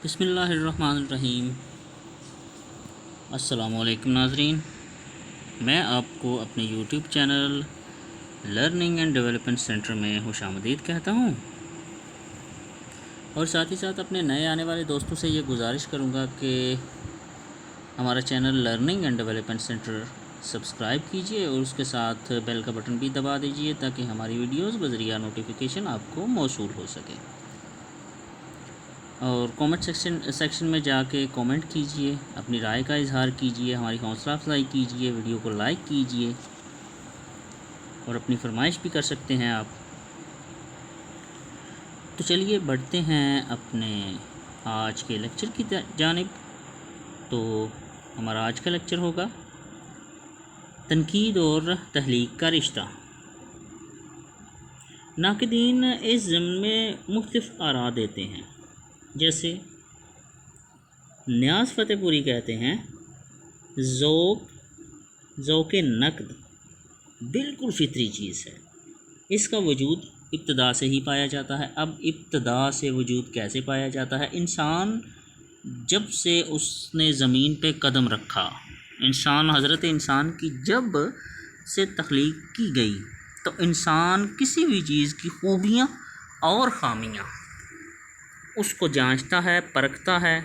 بسم اللہ الرحمن الرحیم۔ السلام علیکم ناظرین، میں آپ کو اپنے YouTube channel learning and development centre میں خوش آمدید کہتا ہوں، اور ساتھ ہی ساتھ اپنے نئے آنے والے دوستوں سے یہ گزارش کروں گا کہ ہمارا channel learning and development centre subscribe کیجئے اور اس کے ساتھ بیل کا بٹن بھی دبا دیجئے تاکہ ہماری ویڈیوز بذریعہ نوٹیفیکیشن آپ کو موصول ہو سکے، اور کومنٹ سیکشن میں جا کے کومنٹ کیجئے، اپنی رائے کا اظہار کیجئے، ہماری حوصلہ افزائی کیجئے، ویڈیو کو لائک کیجئے اور اپنی فرمائش بھی کر سکتے ہیں آپ۔ تو چلیے بڑھتے ہیں اپنے آج کے لیکچر کی جانب۔ تو ہمارا آج کا لیکچر ہوگا تنقید اور تخلیق کا رشتہ۔ ناقدین اس ضمن میں مختلف آراء دیتے ہیں، جیسے نیاز فتح پوری کہتے ہیں ذوق نقد بالکل فطری چیز ہے، اس کا وجود ابتدا سے ہی پایا جاتا ہے۔ اب ابتدا سے وجود کیسے پایا جاتا ہے؟ انسان جب سے اس نے زمین پہ قدم رکھا، حضرت انسان کی جب سے تخلیق کی گئی، تو انسان کسی بھی چیز کی خوبیاں اور خامیاں اس کو جانچتا ہے، پرکھتا ہے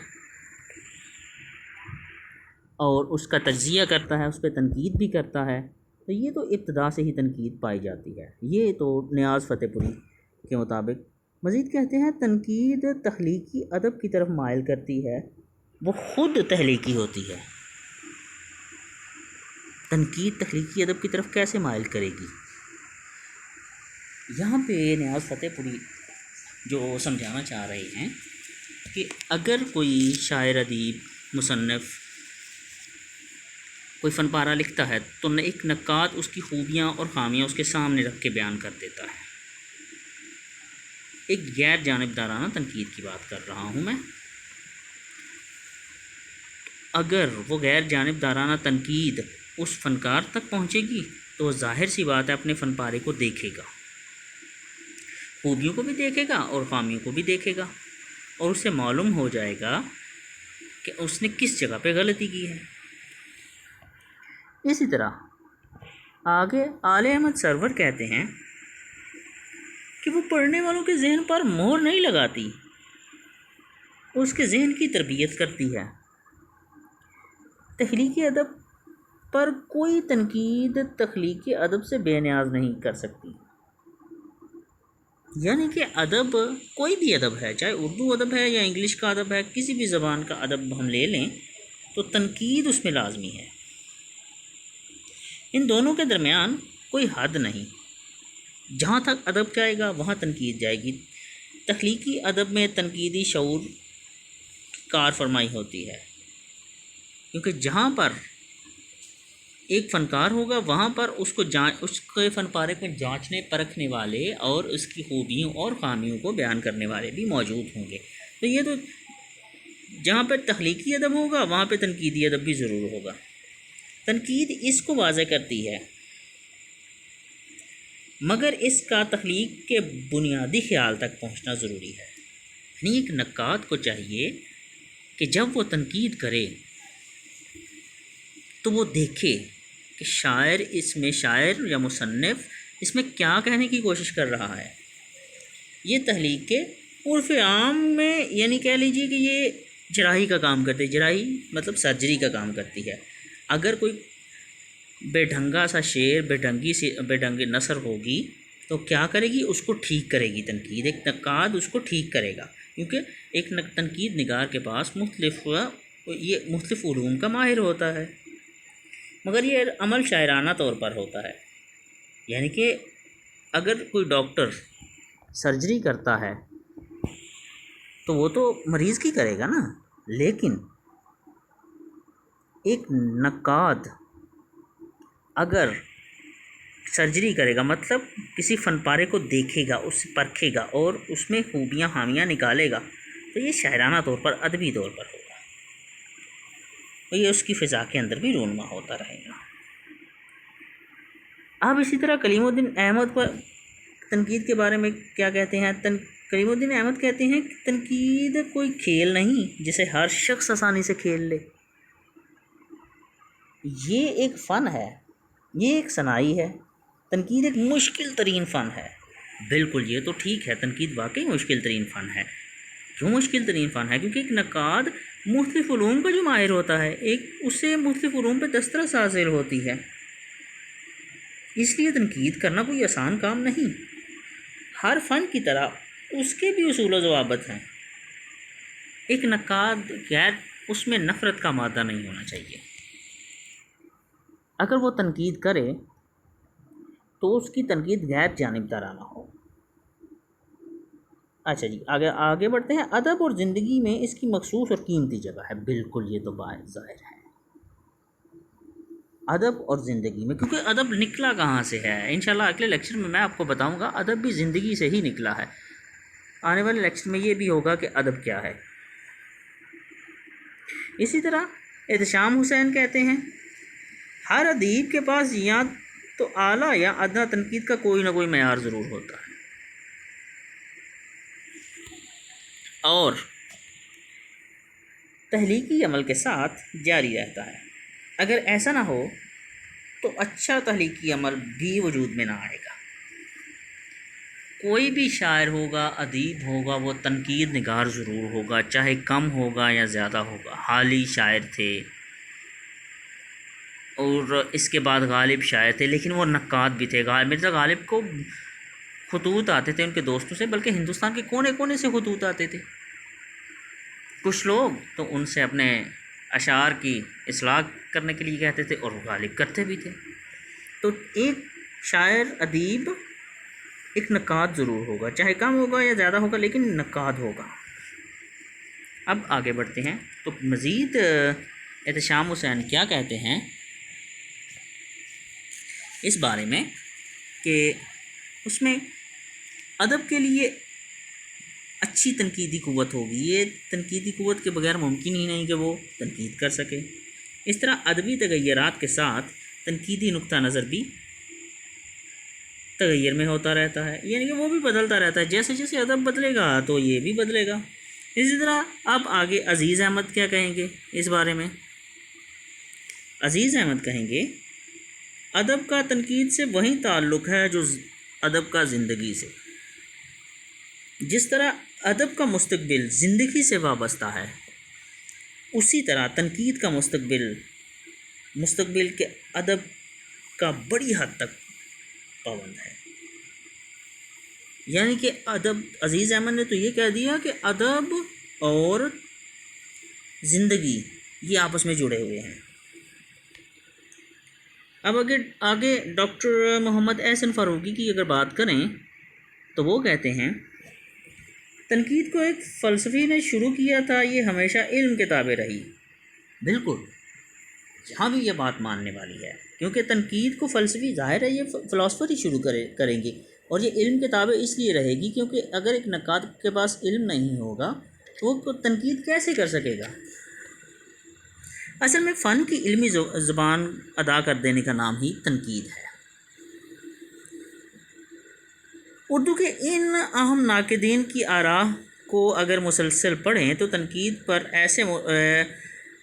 اور اس کا تجزیہ کرتا ہے، اس پہ تنقید بھی کرتا ہے۔ تو یہ تو ابتدا سے ہی تنقید پائی جاتی ہے، یہ تو نیاز فتح پوری کے مطابق۔ مزید کہتے ہیں تنقید تخلیقی ادب کی طرف مائل کرتی ہے، وہ خود تخلیقی ہوتی ہے۔ تنقید تخلیقی ادب کی طرف کیسے مائل کرے گی؟ یہاں پہ نیاز فتح پوری جو سمجھانا چاہ رہے ہیں کہ اگر کوئی شاعر، ادیب، مصنف کوئی فن پارہ لکھتا ہے تو ایک نقاد اس کی خوبیاں اور خامیاں اس کے سامنے رکھ کے بیان کر دیتا ہے۔ ایک غیر جانبدارانہ تنقید کی بات کر رہا ہوں میں۔ اگر وہ غیر جانبدارانہ تنقید اس فنکار تک پہنچے گی تو وہ ظاہر سی بات ہے اپنے فن پارے کو دیکھے گا، خوبیوں کو بھی دیکھے گا اور خامیوں کو بھی دیکھے گا، اور اسے معلوم ہو جائے گا کہ اس نے کس جگہ پہ غلطی کی ہے۔ اسی طرح آگے آل احمد سرور کہتے ہیں کہ وہ پڑھنے والوں کے ذہن پر مہر نہیں لگاتی، اس کے ذہن کی تربیت کرتی ہے۔ تخلیقی ادب پر کوئی تنقید تخلیقی ادب سے بے نیاز نہیں کر سکتی، یعنی کہ ادب کوئی بھی ادب ہے، چاہے اردو ادب ہے یا انگلش کا ادب ہے، کسی بھی زبان کا ادب ہم لے لیں تو تنقید اس میں لازمی ہے۔ ان دونوں کے درمیان کوئی حد نہیں، جہاں تک ادب جائے گا وہاں تنقید جائے گی۔ تخلیقی ادب میں تنقیدی شعور کی کار فرمائی ہوتی ہے، کیونکہ جہاں پر ایک فنکار ہوگا وہاں پر اس کے فن پارے کو جانچنے پرکھنے والے اور اس کی خوبیوں اور خامیوں کو بیان کرنے والے بھی موجود ہوں گے۔ تو یہ تو جہاں پہ تخلیقی ادب ہوگا وہاں پہ تنقیدی ادب بھی ضرور ہوگا۔ تنقید اس کو واضح کرتی ہے، مگر اس کا تخلیق کے بنیادی خیال تک پہنچنا ضروری ہے۔ یعنی ایک نقاد کو چاہیے کہ جب وہ تنقید کرے تو وہ دیکھے کہ شاعر یا مصنف اس میں کیا کہنے کی کوشش کر رہا ہے۔ یہ تخلیق کے عرف عام میں یعنی کہہ لیجیے کہ یہ جراحی کا کام کرتی ہے، جراحی مطلب سرجری کا کام کرتی ہے۔ اگر کوئی بے ڈھنگا سا شعر، بے ڈھنگی نثر ہوگی تو کیا کرے گی؟ اس کو ٹھیک کرے گی تنقید، ایک نقاد اس کو ٹھیک کرے گا، کیونکہ ایک تنقید نگار کے پاس مختلف علوم کا ماہر ہوتا ہے، مگر یہ عمل شاعرانہ طور پر ہوتا ہے۔ یعنی کہ اگر کوئی ڈاکٹر سرجری کرتا ہے تو وہ تو مریض کی کرے گا نا، لیکن ایک نقاد اگر سرجری کرے گا مطلب کسی فن پارے کو دیکھے گا، اسے پرکھے گا اور اس میں خوبیاں خامیاں نکالے گا، تو یہ شاعرانہ طور پر، ادبی طور پر ہوگا، تو یہ اس کی فضا کے اندر بھی رونما ہوتا رہے گا۔ اب اسی طرح کلیم الدین احمد پر تنقید کے بارے میں کیا کہتے ہیں؟ کریم الدین احمد کہتے ہیں کہ تنقید کوئی کھیل نہیں جسے ہر شخص آسانی سے کھیل لے، یہ ایک فن ہے، یہ ایک صناعی ہے۔ تنقید ایک مشکل ترین فن ہے۔ بالکل، یہ تو ٹھیک ہے، تنقید واقعی مشکل ترین فن ہے۔ کیوں مشکل ترین فن ہے؟ کیونکہ ایک نقاد مختلف علوم کا جو ماہر ہوتا ہے، اس سے مختلف علوم پہ دسترس حاصل ہوتی ہے، اس لیے تنقید کرنا کوئی آسان کام نہیں۔ ہر فن کی طرح اس کے بھی اصول و ضوابط ہیں۔ ایک نقاد اس میں نفرت کا مادہ نہیں ہونا چاہیے۔ اگر وہ تنقید کرے تو اس کی تنقید غیر جانبدارانہ ہو۔ اچھا جی، آگے بڑھتے ہیں۔ ادب اور زندگی میں اس کی مخصوص اور قیمتی جگہ ہے۔ بالکل، یہ تو بات ظاہر ہے۔ ادب اور زندگی میں، کیونکہ ادب نکلا کہاں سے ہے؟ انشاءاللہ اگلے لیکچر میں آپ کو بتاؤں گا ادب بھی زندگی سے ہی نکلا ہے۔ آنے والے لیکچر میں یہ بھی ہوگا کہ ادب کیا ہے۔ اسی طرح احتشام حسین کہتے ہیں، ہر ادیب کے پاس یا تو اعلیٰ یا ادنیٰ تنقید کا کوئی نہ کوئی معیار ضرور ہوتا ہے، اور تخلیقی عمل کے ساتھ جاری رہتا ہے۔ اگر ایسا نہ ہو تو اچھا تخلیقی عمل بھی وجود میں نہ آئے گا۔ کوئی بھی شاعر ہوگا، ادیب ہوگا، وہ تنقید نگار ضرور ہوگا، چاہے کم ہوگا یا زیادہ ہوگا۔ حالی شاعر تھے اور اس کے بعد غالب شاعر تھے، لیکن وہ نقاد بھی تھے۔ مرزا غالب کو خطوط آتے تھے ان کے دوستوں سے، بلکہ ہندوستان کے کونے کونے سے خطوط آتے تھے۔ کچھ لوگ تو ان سے اپنے اشعار کی اصلاح کرنے کے لیے کہتے تھے، اور غالب کرتے بھی تھے۔ تو ایک شاعر، ادیب، ایک نقاد ضرور ہوگا، چاہے کم ہوگا یا زیادہ ہوگا، لیکن نقاد ہوگا۔ اب آگے بڑھتے ہیں تو مزید احتشام حسین کیا کہتے ہیں اس بارے میں کہ اس میں ادب کے لیے اچھی تنقیدی قوت ہوگی۔ یہ تنقیدی قوت کے بغیر ممکن ہی نہیں کہ وہ تنقید کر سکے۔ اس طرح ادبی تغیرات کے ساتھ تنقیدی نقطہ نظر بھی تغیر میں ہوتا رہتا ہے، یعنی کہ وہ بھی بدلتا رہتا ہے۔ جیسے جیسے ادب بدلے گا تو یہ بھی بدلے گا۔ اسی طرح اب آگے عزیز احمد کیا کہیں گے اس بارے میں؟ عزیز احمد کہیں گے، ادب کا تنقید سے وہی تعلق ہے جو ادب کا زندگی سے۔ جس طرح ادب کا مستقبل زندگی سے وابستہ ہے، اسی طرح تنقید کا مستقبل کے ادب کا بڑی حد تک پابند ہے۔ یعنی کہ ادب، عزیز احمد نے تو یہ کہہ دیا کہ ادب اور زندگی یہ آپس میں جڑے ہوئے ہیں۔ اب آگے ڈاکٹر محمد احسن فاروقی کی اگر بات کریں تو وہ کہتے ہیں، تنقید کو ایک فلسفی نے شروع کیا تھا، یہ ہمیشہ علم کے تابع رہی۔ بالکل، یہاں بھی یہ بات ماننے والی ہے، کیونکہ تنقید کو فلسفی، ظاہر ہے یہ فلاسفر ہی شروع کریں گے، اور یہ علم کے تابع اس لیے رہے گی کیونکہ اگر ایک نقاد کے پاس علم نہیں ہوگا تو وہ تنقید کیسے کر سکے گا؟ اصل میں فن کی علمی زبان ادا کر دینے کا نام ہی تنقید ہے۔ اردو کے ان اہم ناقدین کی آراء کو اگر مسلسل پڑھیں تو تنقید پر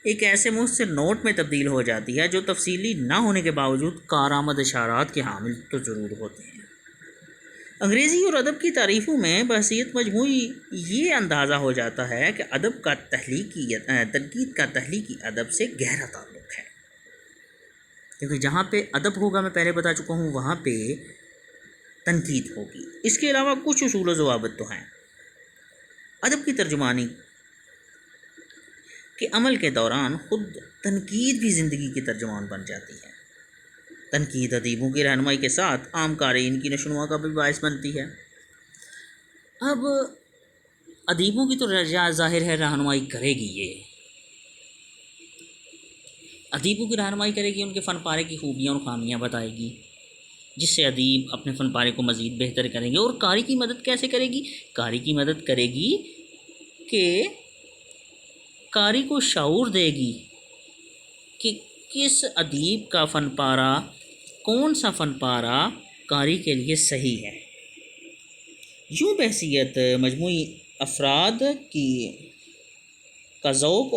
ایک ایسے مؤثر نوٹ میں تبدیل ہو جاتی ہے جو تفصیلی نہ ہونے کے باوجود کارآمد اشارات کے حامل تو ضرور ہوتے ہیں۔ انگریزی اور ادب کی تعریفوں میں بحثیت مجموعی یہ اندازہ ہو جاتا ہے کہ ادب کا تنقید کا تخلیقی ادب سے گہرا تعلق ہے، کیونکہ جہاں پہ ادب ہوگا، میں پہلے بتا چکا ہوں، وہاں پہ تنقید ہوگی۔ اس کے علاوہ کچھ اصول و ضوابط تو ہیں۔ ادب کی ترجمانی کے عمل کے دوران خود تنقید بھی زندگی کی ترجمان بن جاتی ہے۔ تنقید ادیبوں کی رہنمائی کے ساتھ عام قارئین کی نشوونما کا بھی باعث بنتی ہے۔ اب ادیبوں کی تو ظاہر ہے رہنمائی کرے گی، یہ ادیبوں کی رہنمائی کرے گی، ان کے فن پارے کی خوبیاں اور خامیاں بتائے گی، جس سے ادیب اپنے فن پارے کو مزید بہتر کریں گے۔ اور قاری کی مدد کیسے کرے گی؟ قاری کی مدد کرے گی کہ قاری کو شعور دے گی کہ کس ادیب کا فن پارہ، کون سا فن پارہ قاری کے لیے صحیح ہے۔ یوں بحثیت مجموعی افراد کی کا ذوق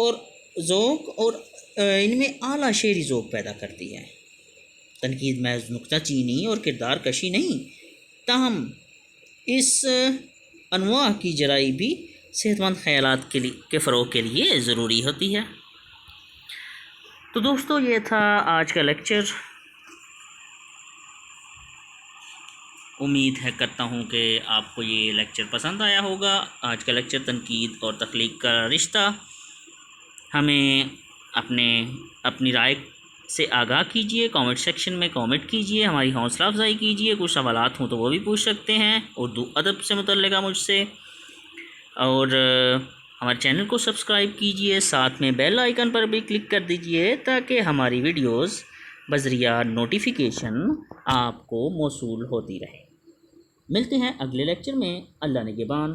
اور ان میں اعلیٰ شعری ذوق پیدا کرتی ہے۔ تنقید محض نکتہ چینی اور کردار کشی نہیں، تاہم اس انواع کی جرائی بھی صحت مند خیالات کے فروغ کے لیے ضروری ہوتی ہے۔ تو دوستو یہ تھا آج کا لیکچر۔ امید کرتا ہوں کہ آپ کو یہ لیکچر پسند آیا ہوگا۔ آج کا لیکچر تنقید اور تخلیق کا رشتہ۔ ہمیں اپنی رائے سے آگاہ کیجیے، کامنٹ سیکشن میں کامنٹ کیجیے، ہماری حوصلہ افزائی کیجیے، کچھ سوالات ہوں تو وہ بھی پوچھ سکتے ہیں اردو ادب سے متعلقہ مجھ سے، اور ہمارے چینل کو سبسکرائب کیجیے، ساتھ میں بیل آئیکن پر بھی کلک کر دیجیے تاکہ ہماری ویڈیوز بذریعہ نوٹیفیکیشن آپ کو موصول ہوتی رہے۔ ملتے ہیں اگلے لیکچر میں۔ اللہ نگہبان۔